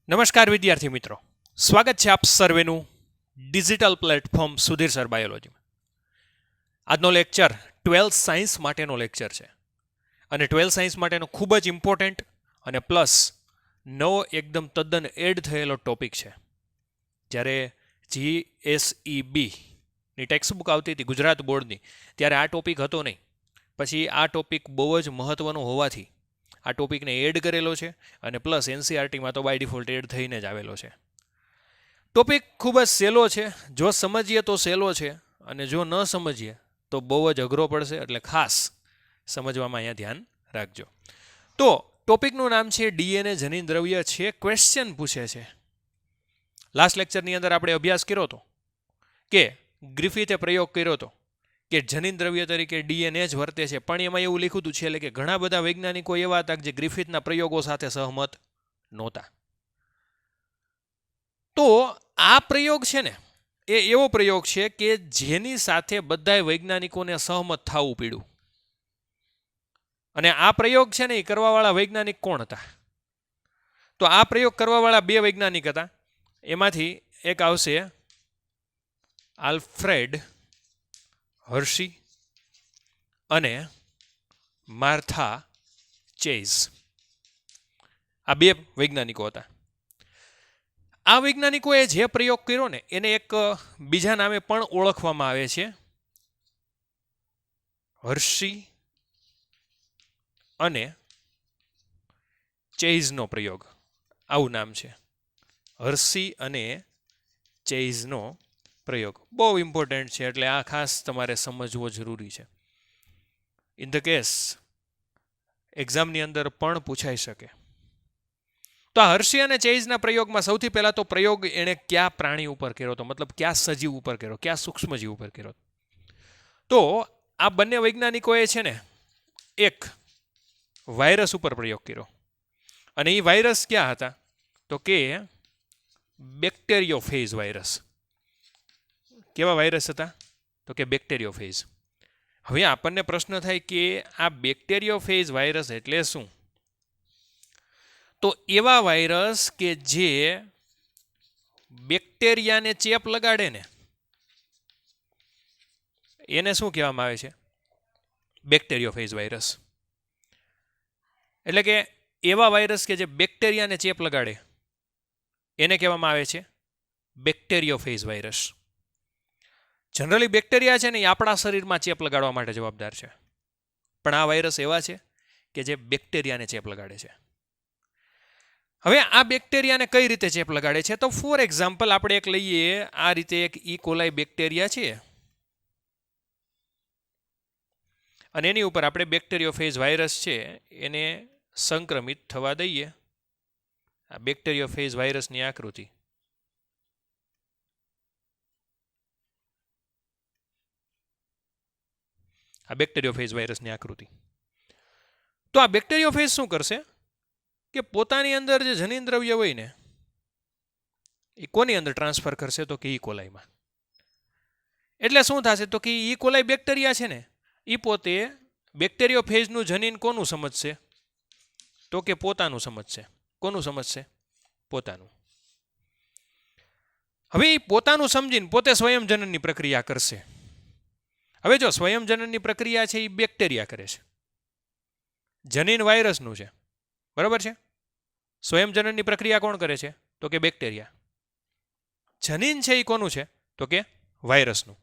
નમસ્કાર વિદ્યાર્થી મિત્રો, સ્વાગત છે આપ સર્વેનું ડિજિટલ પ્લેટફોર્મ સુધીર સર બાયોલોજીમાં. આજનો લેક્ચર 12th સાયન્સ માટેનો લેક્ચર છે અને 12th સાયન્સ માટેનો ખૂબ જ ઇમ્પોર્ટન્ટ અને પ્લસ નવો એકદમ તદ્દન એડ થયેલો ટોપિક છે. જ્યારે GSEBની ટેક્સ્ટબુક આવતી હતી ગુજરાત બોર્ડની, ત્યારે આ ટોપિક હતો નહીં. પછી આ ટોપિક બહુ જ મહત્ત્વનો હોવાથી આ ટોપિકને એડ કરેલો છે અને પ્લસ NCERTમાં તો બાય ડિફોલ્ટ એડ થઈને જ આવેલો છે. ટોપિક ખૂબ જ સહેલો છે, જો સમજીએ તો સહેલો છે અને જો ન સમજીએ તો બહુ જ અઘરો પડશે, એટલે ખાસ સમજવામાં અહીંયા ધ્યાન રાખજો. તો ટોપિકનું નામ છે DNA જનીન દ્રવ્ય છે. ક્વેશ્ચન પૂછે છે, લાસ્ટ લેક્ચરની અંદર આપણે અભ્યાસ કર્યો હતો કે ગ્રિફિથે પ્રયોગ કર્યો હતો કે જનીન દ્રવ્ય તરીકે DNA જ વર્તે છે, પણ એમાં એવું લખ્યું હતું છેલ્લે કે ઘણા બધા વૈજ્ઞાનિકો એવા હતા જે ગ્રિફિથના પ્રયોગો સાથે સહમત નહોતા. તો આ પ્રયોગ છે ને એ એવો પ્રયોગ છે કે જેની સાથે બધાય વૈજ્ઞાનિકોને સહમત થવું પડ્યું. અને આ પ્રયોગ છે ને એ કરવાવાળા વૈજ્ઞાનિક કોણ હતા? તો આ પ્રયોગ કરવાવાળા બે વૈજ્ઞાનિક હતા. એમાંથી એક આવશે આલ્ફ્રેડ હર્શી અને માર્થા ચેઝ. આ બે વૈજ્ઞાનિકો હતા. આ વૈજ્ઞાનિકોએ જે પ્રયોગ કર્યો ને એને એક બીજા નામે પણ ઓળખવામાં આવે છે, હર્શી અને ચેઝનો પ્રયોગ. આવું નામ છે, હર્શી અને ચેઝનો પ્રયોગ. બહુ ઇમ્પોર્ટન્ટ છે, એટલે આ ખાસ તમારે સમજવો જરૂરી છે. ઇન ધ કેસ એક્ઝામની અંદર પણ પૂછાઈ શકે. તો આ હર્શી અને ચેઝના પ્રયોગમાં સૌથી પહેલા તો પ્રયોગ એણે કયા પ્રાણી ઉપર કર્યો હતો, મતલબ કયા સજીવ ઉપર કર્યો, કયા સૂક્ષ્મજીવ ઉપર કર્યો? તો આ બંને વૈજ્ઞાનિકોએ છે ને એક વાયરસ ઉપર પ્રયોગ કર્યો. અને એ વાયરસ ક્યાં હતા? તો કે બેક્ટેરિયોફેજ વાયરસ. કેવા વાયરસ હતા? તો કે બેક્ટેરિયોફેજ. હવે આપણને પ્રશ્ન થાય કે આ બેક્ટેરિયોફેજ વાયરસ એટલે શું? તો એવા વાયરસ કે જે બેક્ટેરિયાને ચેપ લગાડે ને એને શું કહેવામાં આવે છે? બેક્ટેરિયોફેજ વાયરસ. એટલે કે એવા વાયરસ કે જે બેક્ટેરિયાને ચેપ લગાડે એને કહેવામાં આવે છે બેક્ટેરિયોફેજ વાયરસ. જનરલી બેક્ટેરિયા છે ને એ આપણા શરીરમાં ચેપ લગાડવા માટે જવાબદાર છે, પણ આ વાયરસ એવા છે કે જે બેક્ટેરિયાને ચેપ લગાડે છે. હવે આ બેક્ટેરિયાને કઈ રીતે ચેપ લગાડે છે? તો ફોર એક્ઝામ્પલ આપણે એક લઈએ, આ રીતે એક ઇકોલાઈ બેક્ટેરિયા છે અને એની ઉપર આપણે બેક્ટેરિયોફેજ વાયરસ છે એને સંક્રમિત થવા દઈએ. આ બેક્ટેરિયોફેજ વાયરસની આકૃતિ. આ બેક્ટેરિયોફેજ વાયરસની આકૃતિ. તો આ બેક્ટેરિયોફેજ શું કરશે કે પોતાની અંદર જે જનીન દ્રવ્ય હોય ને એ કોની અંદર ટ્રાન્સફર કરશે? તો કે ઇકોલાઈમાં. એટલે શું થશે? તો કે ઇકોલાઈ બેક્ટેરિયા છે ને એ પોતે બેક્ટેરિયોફેજનું જનીન કોનું સમજશે? તો કે પોતાનું સમજશે. કોનું સમજશે? પોતાનું. હવે એ પોતાનું સમજીને પોતે સ્વયંજનનની પ્રક્રિયા કરશે. હવે જો સ્વયંજનનની પ્રક્રિયા છે એ બેક્ટેરિયા કરે છે, જનીન વાયરસનું છે, બરાબર છે? સ્વયંજનનની પ્રક્રિયા કોણ કરે છે? તો કે બેક્ટેરિયા. જનીન છે એ કોનું છે? તો કે વાયરસનું.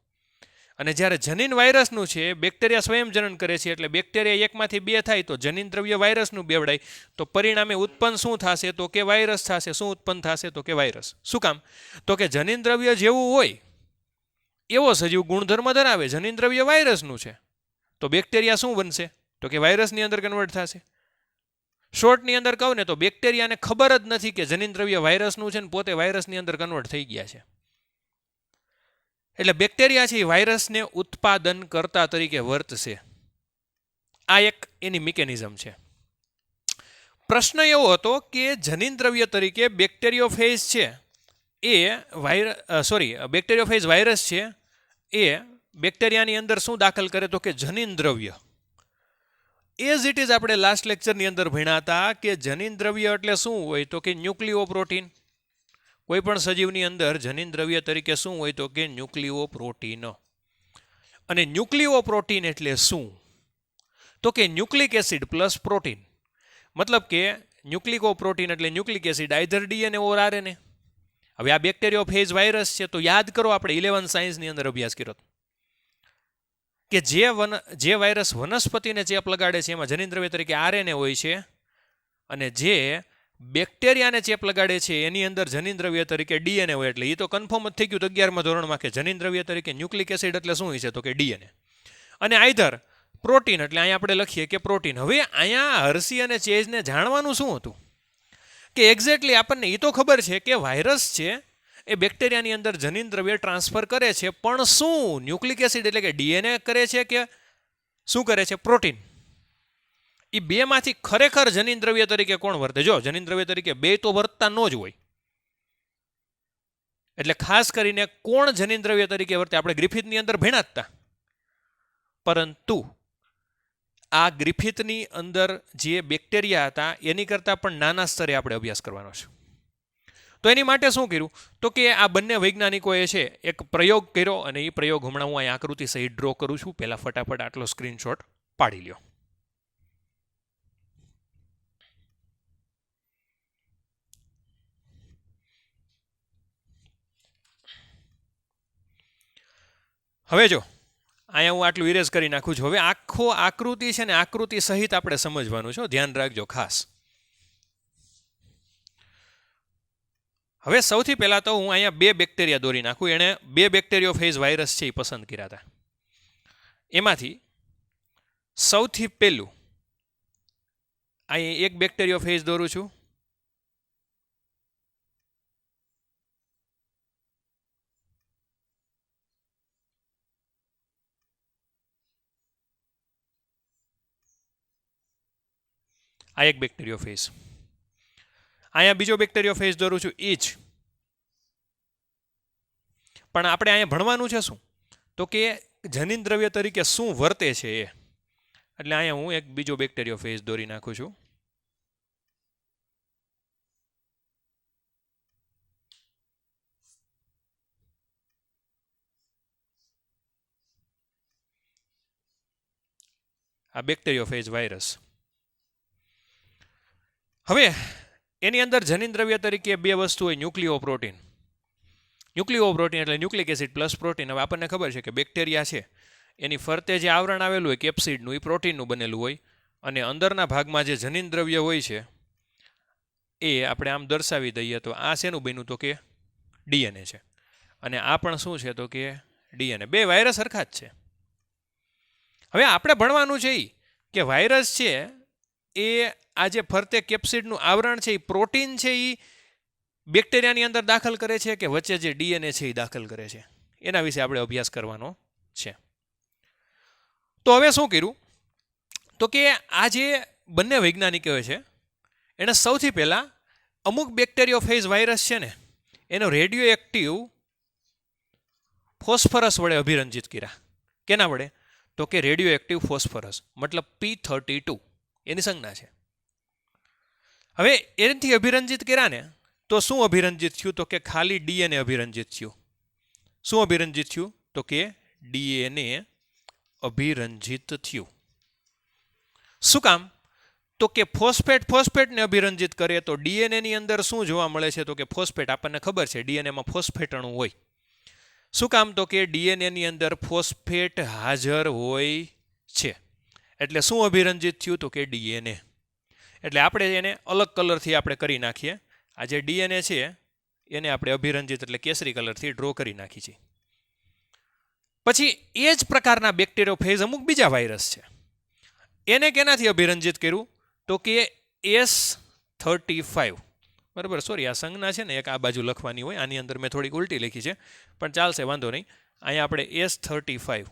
અને જ્યારે જનીન વાયરસનું છે, બેક્ટેરિયા સ્વયંજનન કરે છે, એટલે બેક્ટેરિયા એકમાંથી બે થાય તો જનીન દ્રવ્ય વાયરસનું બેવડાય, તો પરિણામે ઉત્પન્ન શું થશે? તો કે વાયરસ થશે. શું ઉત્પન્ન થશે? તો કે વાયરસ. શું કામ? તો કે જનીન દ્રવ્ય જેવું હોય એવો સજીવ ગુણધર્મ ધરાવે, જનીન દ્રવ્ય વાયરસનું છે, તો બેક્ટેરિયા શું બનશે? તો કે વાયરસની અંદર કન્વર્ટ થશે. શોર્ટની અંદર કહું ને તો બેક્ટેરિયાને ખબર જ નથી કે જનીન દ્રવ્ય વાયરસનું છે ને પોતે વાયરસની અંદર કન્વર્ટ થઈ ગયા છે. એટલે બેક્ટેરિયા છે એ વાયરસને ઉત્પાદન કરતા તરીકે વર્તશે. આ એક એની મિકેનિઝમ છે. પ્રશ્ન એવો હતો કે જનીન દ્રવ્ય તરીકે બેક્ટેરિયોફેજ છે એ બેક્ટેરિયોફેજ વાયરસ છે એ બેક્ટેરિયાની અંદર શું દાખલ કરે? તો કે જનીન દ્રવ્ય. એઝ ઇટ ઇઝ આપણે લાસ્ટ લેક્ચરની અંદર ભણ્યા હતા કે જનીન દ્રવ્ય એટલે શું હોય તો કે ન્યુક્લિયો પ્રોટીન. કોઈ પણ સજીવની અંદર જનીન દ્રવ્ય તરીકે શું હોય તો કે ન્યુક્લિયો પ્રોટીન. અને ન્યુક્લિયો પ્રોટીન એટલે શું તો કે ન્યુક્લિક એસિડ પ્લસ પ્રોટીન. મતલબ કે ન્યુક્લિકો પ્રોટીન એટલે ન્યુક્લિક એસિડ આઈધર ડીએનએ ઓર આરએનએ. હવે આ બેક્ટેરિયોફેજ વાયરસ છે તો યાદ કરો આપણે 11 સાયન્સની અંદર અભ્યાસ કર્યો કે જે વાયરસ વનસ્પતિને ચેપ લગાડે છે એમાં જનીન દ્રવ્ય તરીકે આરએનએ હોય છે, અને જે બેક્ટેરિયાને ચેપ લગાડે છે એની અંદર જનીન દ્રવ્ય તરીકે ડીએનએ હોય. એટલે એ તો કન્ફર્મ જ થઈ ગયું 11મા ધોરણમાં કે જનીન દ્રવ્ય તરીકે ન્યુક્લિક એસિડ એટલે શું હોય છે તો કે ડીએનએ. અને આઈધર પ્રોટીન એટલે અહીંયા આપણે લખીએ કે પ્રોટીન. હવે અહીંયા હર્સી અને ચેઝને જાણવાનું શું હતું કે એક્ઝેક્ટલી આપણને એ તો ખબર છે કે વાયરસ છે એ બેક્ટેરિયાની અંદર જનીન દ્રવ્ય ટ્રાન્સફર કરે છે, પણ શું ન્યુક્લિક એસિડ એટલે કે ડીએનએ કરે છે કે શું કરે છે પ્રોટીન. એ બેમાંથી ખરેખર જનીન દ્રવ્ય તરીકે કોણ વર્તે? જો જનીન દ્રવ્ય તરીકે બે તો વર્તતા ન જ હોય. એટલે ખાસ કરીને કોણ જનીન દ્રવ્ય તરીકે વર્તે આપણે ગ્રિફિથની અંદર ભણ્યા હતા. પરંતુ આ ગ્રિફિથની અંદર જે બેક્ટેરિયા હતા એની કરતાં પણ નાના સ્તરે આપણે અભ્યાસ કરવાનો છે. તો એની માટે શું કર્યું તો કે આ બંને વૈજ્ઞાનિકોએ છે એક પ્રયોગ કર્યો, અને એ પ્રયોગ હમણાં હું અહીં આકૃતિ સહિત ડ્રો કરું છું. પહેલાં ફટાફટ આટલો સ્ક્રીનશોટ પાડી લ્યો. હવે જો અહીંયા હું આટલું ઇરેઝ કરી નાખું છું. હવે આખો આકૃતિ છે ને આકૃતિ સહિત આપણે સમજવાનું છે, ધ્યાન રાખજો ખાસ. હવે સૌથી પહેલાં તો હું અહીંયા બે બેક્ટેરિયા દોરી નાખું. એણે બે બેક્ટેરિયોફેજ વાયરસ છે એ પસંદ કર્યા હતા. એમાંથી સૌથી પહેલું અહીં એક બેક્ટેરિયોફેજ દોરું છું. આ એક બેક્ટેરિયોફેજ. અહીંયા બીજો બેક્ટેરિયોફેજ દોરું છું એ જ. પણ આપણે અહીંયા ભણવાનું છે શું તો કે જનીન દ્રવ્ય તરીકે શું વર્તે છે એ. એટલે અહીંયા હું એક બીજો બેક્ટેરિયોફેજ દોરી નાખું છું. આ બેક્ટેરિયોફેજ વાયરસ. હવે એની અંદર જનીન દ્રવ્ય તરીકે બે વસ્તુ હોય, ન્યુક્લિયો પ્રોટીન. ન્યુક્લિયો પ્રોટીન એટલે ન્યુક્લિક એસિડ પ્લસ પ્રોટીન. હવે આપણને ખબર છે કે બેક્ટેરિયા છે એની ફરતે જે આવરણ આવેલું હોય કેપ્સિડનું એ પ્રોટીનનું બનેલું હોય, અને અંદરના ભાગમાં જે જનીન દ્રવ્ય હોય છે એ આપણે આમ દર્શાવી દઈએ તો આ શેનું બન્યું તો કે ડીએનએ છે, અને આ પણ શું છે તો કે ડીએનએ. બે વાયરસ સરખા જ છે. હવે આપણે ભણવાનું છે એ કે વાયરસ છે એ આ જે ફરતે કેપ્સિડનું આવરણ છે એ પ્રોટીન છે એ બેક્ટેરિયાની અંદર દાખલ કરે છે કે વચ્ચે જે ડીએનએ છે એ દાખલ કરે છે. એના વિશે આપણે અભ્યાસ કરવાનો છે. તો હવે શું કર્યું તો કે આ જે બંને વૈજ્ઞાનિકો છે એણે સૌથી પહેલાં અમુક બેક્ટેરિયોફેજ વાયરસ છે ને એનો રેડિયો એક્ટિવ ફોસ્ફરસ વડે અભિરંજિત કર્યા. કેના વડે તો કે રેડિયો એક્ટિવ ફોસ્ફરસ, મતલબ P32 એની સંજ્ઞા છે. હવે એનાથી અભિરંજિત કર્યા ને તો શું અભિરંજિત થયું તો કે ખાલી ડીએનએ અભિરંજિત થયું. શું અભિરંજિત થયું તો કે ડીએનએ અભિરંજિત થયું. શું કામ તો કે ફોસ્ફેટને અભિરંજિત કરે તો ડીએનએની અંદર શું જોવા મળે છે તો કે ફોસ્ફેટ. આપણને ખબર છે ડીએનએમાં ફોસ્ફેટ અણુ હોય. શું કામ તો કે ડીએનએની અંદર ફોસ્ફેટ હાજર હોય છે. એટલે શું અભિરંજિત થયું તો કે ડીએનએ. એટલે આપણે એને અલગ કલરથી આપણે કરી નાખીએ. આ જે ડીએનએ છે એને આપણે અભિરંજિત એટલે કેસરી કલરથી ડ્રો કરી નાખી છે. પછી એ જ પ્રકારના બેક્ટેરિયોફેજ અમુક બીજા વાયરસ છે એને કેનાથી અભિરંજિત કર્યું તો કે S35. બરાબર, સોરી આ સંજ્ઞા છે ને એક આ બાજુ લખવાની હોય, આની અંદર મેં થોડીક ઉલટી લખી છે પણ ચાલશે, વાંધો નહીં. અહીંયા આપણે S35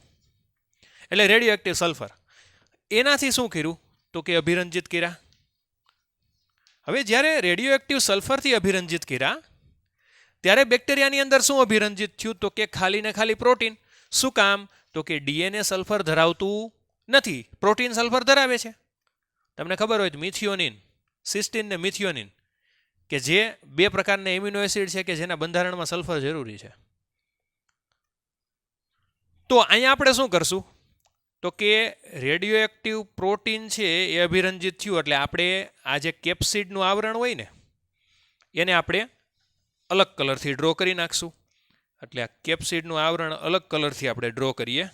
એટલે રેડિયો એક્ટિવ સલ્ફર. એનાથી શું કર્યું તો કે અભિરંજિત કર્યા. હવે જ્યારે રેડિયો એક્ટિવ સલ્ફરથી અભિરંજિત કર્યા ત્યારે બેક્ટેરિયાની અંદર શું અભિરંજિત થયું તો કે ખાલી ને ખાલી પ્રોટીન. શું કામ તો કે ડીએનએ સલ્ફર ધરાવતું નથી, પ્રોટીન સલ્ફર ધરાવે છે. તમને ખબર હોય તો મિથિયોનિન, સિસ્ટીન ને મિથિયોનિન, કે જે 2 પ્રકારના એમિનો એસિડ છે કે જેના બંધારણમાં સલ્ફર જરૂરી છે. તો અહીંયા આપણે શું કરશું તો કે રેડિયો એક્ટિવ પ્રોટીન છે એ અભિરંજિત થયું એટલે આપણે આ જે કેપ્સિડનું આવરણ હોય ને એને આપણે અલગ કલરથી ડ્રો કરી નાખશું. એટલે આ કેપ્સિડનું આવરણ અલગ કલરથી આપણે ડ્રો કરીએ.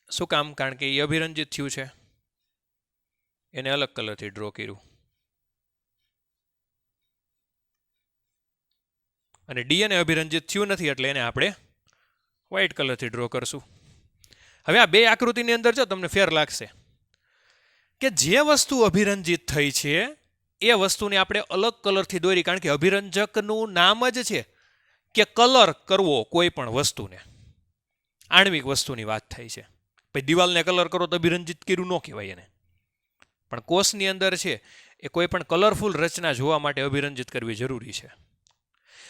શું કામ? કારણ કે એ અભિરંજિત થયું છે, એને અલગ કલરથી ડ્રો કર્યું. અને ડીએનએ અભિરંજિત થયું નથી એટલે એને આપણે વ્હાઇટ કલરથી ડ્રો કરશું. હવે આ 2 આકૃતિની અંદર જો તમને ફેર લાગશે કે જે વસ્તુ અભિરંજિત થઈ છે એ વસ્તુને આપણે અલગ કલરથી દોરી, કારણ કે અભિરંજકનું નામ જ છે કે કલર કરવો કોઈ પણ વસ્તુને. આણ્વિક વસ્તુની વાત થાય છે. પછી દિવાલને કલર કરો તો અભિરંજિત કર્યું ન કહેવાય એને. પણ કોષની અંદર છે એ કોઈ પણ કલરફુલ રચના જોવા માટે અભિરંજિત કરવી જરૂરી છે.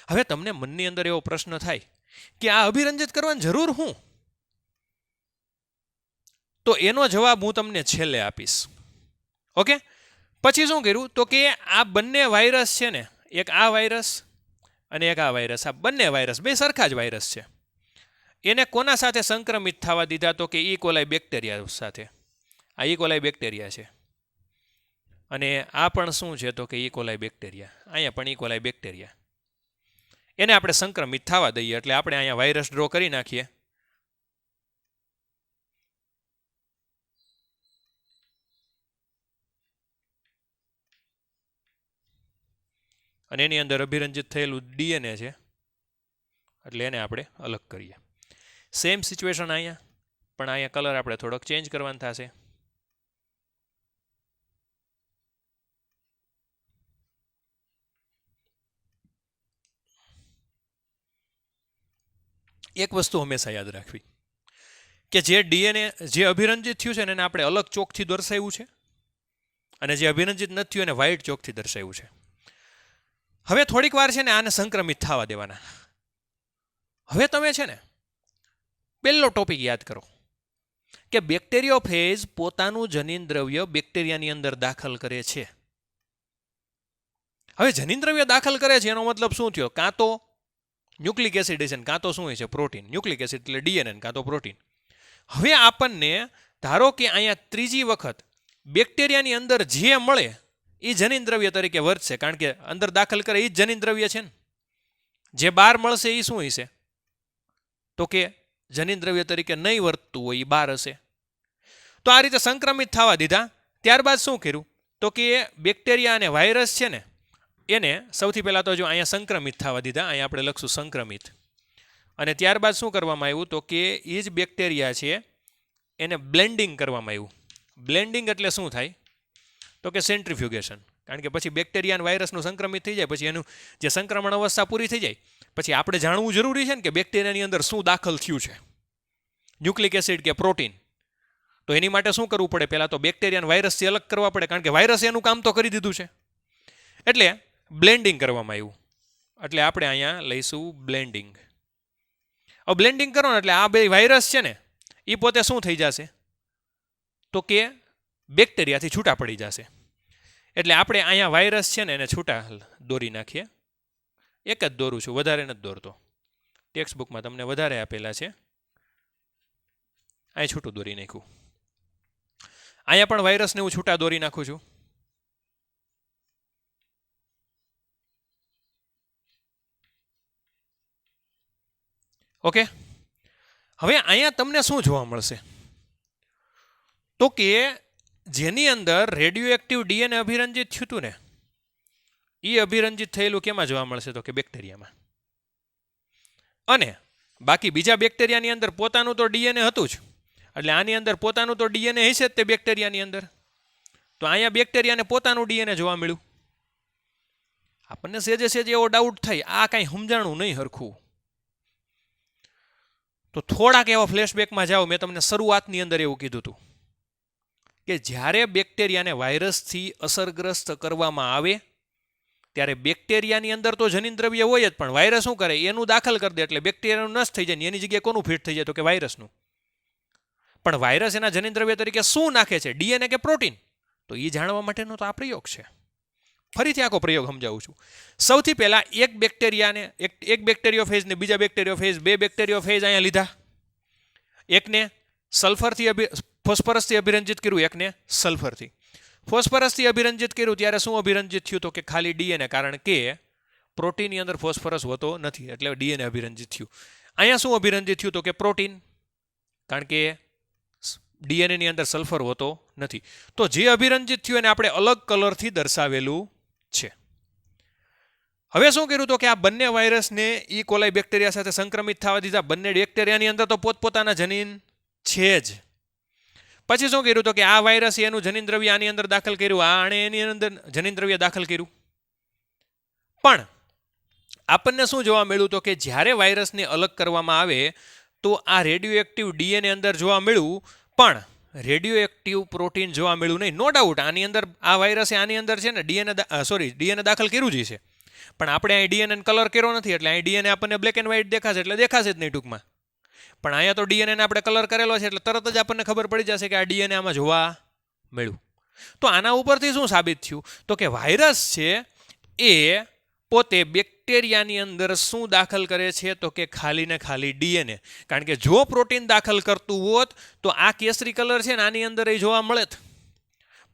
હવે તમને મનની અંદર એવો પ્રશ્ન થાય કે આ અભિરંજિત કરવાની જરૂર શું? તો એનો જવાબ હું તમને છેલ્લે આપીશ. ઓકે, પછી શું કર્યું તો કે આ બંને વાયરસ છે ને, એક આ વાયરસ અને એક આ વાયરસ, આ બંને વાયરસ 2 સરખા જ વાયરસ છે. એને કોના સાથે સંક્રમિત થવા દીધા તો કે ઈ કોલાઈ બેક્ટેરિયા સાથે. આ ઈ કોલાઈ બેક્ટેરિયા છે અને આ પણ શું છે તો કે ઈ કોલાઈ બેક્ટેરિયા. અહીંયા પણ ઈ કોલાઈ બેક્ટેરિયા. એને આપણે સંક્રમિત થવા દઈએ એટલે આપણે અહીંયા વાયરસ ડ્રો કરી નાખીએ. અને એની અંદર અભિરંજિત થયેલું ડીએનએ છે એટલે એને આપણે અલગ કરીએ. સેમ સિચ્યુએશન અહીંયા, પણ અહીંયા કલર આપણે થોડોક ચેન્જ કરવાનો થશે. એક વસ્તુ હંમેશા યાદ રાખવી કે જે ડીએનએ જે અભિરંજિત થયું છે ને એને આપણે અલગ ચોકથી દર્શાવ્યું છે અને જે અભિરંજિત નથી થયું એને વ્હાઇટ ચોકથી દર્શાવ્યું છે. હવે થોડીક વાર છે ને આને સંક્રમિત થવા દેવાના. હવે તમે છે ને પહેલો ટોપિક યાદ કરો કે બેક્ટેરિયોફેજ પોતાનું જનીન દ્રવ્ય બેક્ટેરિયાની અંદર દાખલ કરે છે. હવે જનીન દ્રવ્ય દાખલ કરે છે એનો મતલબ શું થયો? કાં તો ન્યુક્લિક એસિડ છે કાં તો શું હોય છે પ્રોટીન. ન્યુક્લિક એસિડ એટલે ડીએનએ કાં તો પ્રોટીન. હવે આપણને ધારો કે અહીંયા ત્રીજી વખત બેક્ટેરિયાની અંદર જે મળે એ જનીન દ્રવ્ય તરીકે વર્તશે, કારણ કે અંદર દાખલ કરે એ જ જનીન દ્રવ્ય છે ને. જે બહાર મળશે એ શું હશે તો કે જનીન દ્રવ્ય તરીકે નહીં વર્તતું હોય એ બહાર હશે. તો આ રીતે સંક્રમિત થવા દીધા. ત્યારબાદ શું કર્યું તો કે બેક્ટેરિયા અને વાયરસ છે ને એને સૌથી પહેલાં તો જો અહીંયા સંક્રમિત થવા દીધા. અહીંયા આપણે લખશું સંક્રમિત. અને ત્યારબાદ શું કરવામાં આવ્યું તો કે એ જ બેક્ટેરિયા છે એને બ્લેન્ડિંગ કરવામાં આવ્યું. બ્લેન્ડિંગ એટલે શું થાય તો કે સેન્ટ્રીફ્યુગેશન. કારણ કે પછી બેક્ટેરિયા અને વાયરસનું સંક્રમિત થઈ જાય પછી એનું જે સંક્રમણ અવસ્થા પૂરી થઈ જાય પછી આપણે જાણવું જરૂરી છે ને કે બેક્ટેરિયાની અંદર શું દાખલ થયું છે, ન્યુક્લિક એસિડ કે પ્રોટીન. તો એની માટે શું કરવું પડે? પહેલાં તો બેક્ટેરિયા અને વાયરસથી અલગ કરવા પડે, કારણ કે વાયરસ એનું કામ તો કરી દીધું છે. એટલે બ્લેન્ડિંગ કરવામાં આવ્યું. એટલે આપણે અહીંયા લઈશું બ્લેન્ડિંગ. હવે બ્લેન્ડિંગ કરો ને એટલે આ 2 વાયરસ છે ને એ પોતે શું થઈ જશે તો કે બેક્ટેરિયાથી છૂટા પડી જશે. એટલે આપણે અહીંયા વાયરસ છે ને એને છૂટા દોરી નાખીએ. એક જ દોરું છું, વધારે નથી દોરતો. ટેક્સ્ટ બુકમાં તમને વધારે આપેલા છે. અહીં છૂટું દોરી નાખ્યું. અહીંયા પણ વાયરસને હું છૂટા દોરી નાખું છું. ઓકે, હવે અહીંયા તમને શું જોવા મળશે તો કે જેની અંદર રેડિયો એક્ટિવ ડીએનએ અભિરંજિત થયું હતું ને એ અભિરંજિત થયેલું કેમાં જોવા મળશે તો કે બેક્ટેરિયામાં. અને બાકી બીજા બેક્ટેરિયાની અંદર પોતાનું તો ડીએનએ હતું જ, એટલે આની અંદર પોતાનું તો ડીએનએ હશે જ તે બેક્ટેરિયાની અંદર. તો અહીંયા બેક્ટેરિયાને પોતાનું ડીએનએ જોવા મળ્યું. આપણને સેજે સેજ એવો ડાઉટ થાય આ કાંઈ સમજાણું નહીં હરખું. તો થોડાક એવા ફ્લેશબેકમાં જાઓ. મેં તમને શરૂઆતની અંદર એવું કીધું હતું કે જ્યારે બેક્ટેરિયાને વાયરસથી અસરગ્રસ્ત કરવામાં આવે ત્યારે બેક્ટેરિયાની અંદર તો જનીન દ્રવ્ય હોય જ, પણ વાયરસ શું કરે એનું દાખલ કરી દે એટલે બેક્ટેરિયાનું નષ્ટ થઈ જાય ને એની જગ્યાએ કોનું ફિટ થઈ જાય તો કે વાયરસનું. પણ વાયરસ એના જનીનદ્રવ્ય તરીકે શું નાખે છે, ડીએનએ કે પ્રોટીન? તો એ જાણવા માટેનો તો આ પ્રયોગ છે. ફરીથી આખો પ્રયોગ સમજાવું છું. સૌથી પહેલા એક બેક્ટેરિયાને એક બેક્ટેરિયોફેજ ને બીજા બેક્ટેરિયોફેજ, બે બેક્ટેરિયોફેજ અહીંયા લીધા. એકને સલ્ફરથી ફોસ્ફરસથી અભિરંજિત કર્યું, એકને સલ્ફરથી. ફોસ્ફરસથી અભિરંજિત કર્યું ત્યારે શું અભિરંજિત થયું? તો કે ખાલી ડીએનએ, કારણ કે પ્રોટીનની અંદર ફોસ્ફરસ હોતો નથી એટલે ડીએનએ અભિરંજિત થયું. અહીંયા શું અભિરંજિત થયું? તો કે પ્રોટીન, કારણ કે ડીએનએ ની અંદર સલ્ફર હોતો નથી. તો જે અભિરંજિત થયું એને આપણે અલગ કલરથી દર્શાવેલું છે. હવે શું કર્યું? તો કે આ બંને વાયરસને ઈ કોલાઈ બેક્ટેરિયા સાથે સંક્રમિત થવા દીધા. બંને બેક્ટેરિયાની અંદર તો પોતપોતાના જનીન છે જ. પછી શું કર્યું? તો કે આ વાયરસ એનું જનીન દ્રવ્ય આની અંદર દાખલ કર્યું, આણે એની અંદર જનીન દ્રવ્ય દાખલ કર્યું. પણ આપણને શું જોવા મળ્યું? તો કે જ્યારે વાયરસને અલગ કરવામાં આવે તો આ રેડિયો એક્ટિવ ડીએનએ અંદર જોવા મળ્યું, પણ રેડિયો એક્ટિવ પ્રોટીન જોવા મળ્યું નહીં. નો ડાઉટ આની અંદર આ વાયરસે આની અંદર છે ને ડીએનએ દાખલ કર્યું જ છે, પણ આપણે અહીં ડીએનએ કલર કર્યો નથી એટલે અહીં ડીએનએ આપણને બ્લેક એન્ડ વ્હાઇટ દેખાશે એટલે દેખાશે જ નહીં ટૂંકમાં. પણ અહીંયા તો ડીએનએ આપણે કલર કરેલો છે એટલે તરત જ આપણને ખબર પડી જશે કે આ ડીએનએ આમાં જોવા મળ્યું. તો આના ઉપરથી શું સાબિત થયું? તો કે વાયરસ છે એ પોતે બેક્ટેરિયાની અંદર શું દાખલ કરે છે? તો કે ખાલી ને ખાલી ડીએનએ. કારણ કે જો પ્રોટીન દાખલ કરતું હોત તો આ કેસરી કલર છે ને આની અંદર એ જોવા મળે,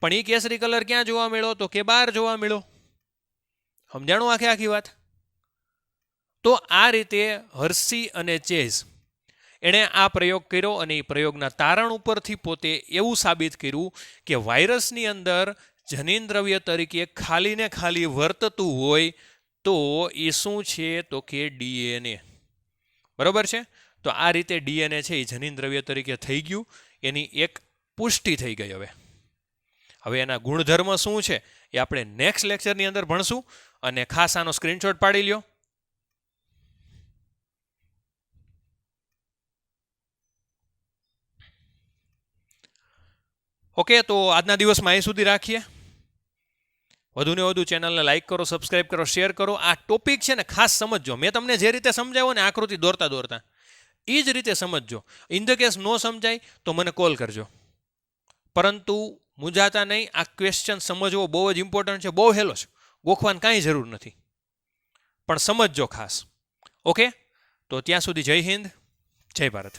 પણ એ કેસરી કલર ક્યાં જોવા મળ્યો? તો કે બહાર જોવા મળ્યો. સમજાણું આખી વાત? તો આ રીતે હર્સી અને ચેઝ એણે આ પ્રયોગ કર્યો અને એ પ્રયોગના તારણ ઉપરથી પોતે એવું સાબિત કર્યું કે વાયરસની અંદર જનીન દ્રવ્ય તરીકે ખાલી ને ખાલી વર્તતું હોય તો એ શું છે? તો કે ડીએનએ. બરોબર છે? તો આ રીતે ડીએનએ છે એ જનીન દ્રવ્ય તરીકે થઈ ગયું, એની એક પુષ્ટિ થઈ ગઈ. હવે એના ગુણધર્મ શું છે એ આપણે નેક્સ્ટ લેક્ચરની અંદર ભણશું, અને ખાસ આનો સ્ક્રીનશોટ પાડી લ્યો. ઓકે, તો આજના દિવસમાં અહીં સુધી રાખીએ. વધુને વધુ ચેનલને લાઇક કરો, સબસ્ક્રાઇબ કરો, શેર કરો. આ ટોપિક છે ને ખાસ સમજજો. મેં તમને જે રીતે સમજાવ્યો ને આકૃતિ દોરતા એ જ રીતે સમજજો. ઇન ધ કેસ નો સમજાય તો મને કોલ કરજો, પરંતુ મૂંઝાતા નહીં. આ ક્વેશ્ચન સમજવો બહુ જ ઇમ્પોર્ટન્ટ છે. બહુ હેલો છે, ગોખવાની કાંઈ જરૂર નથી, પણ સમજજો ખાસ. ઓકે, તો ત્યાં સુધી જય હિન્દ, જય ભારત.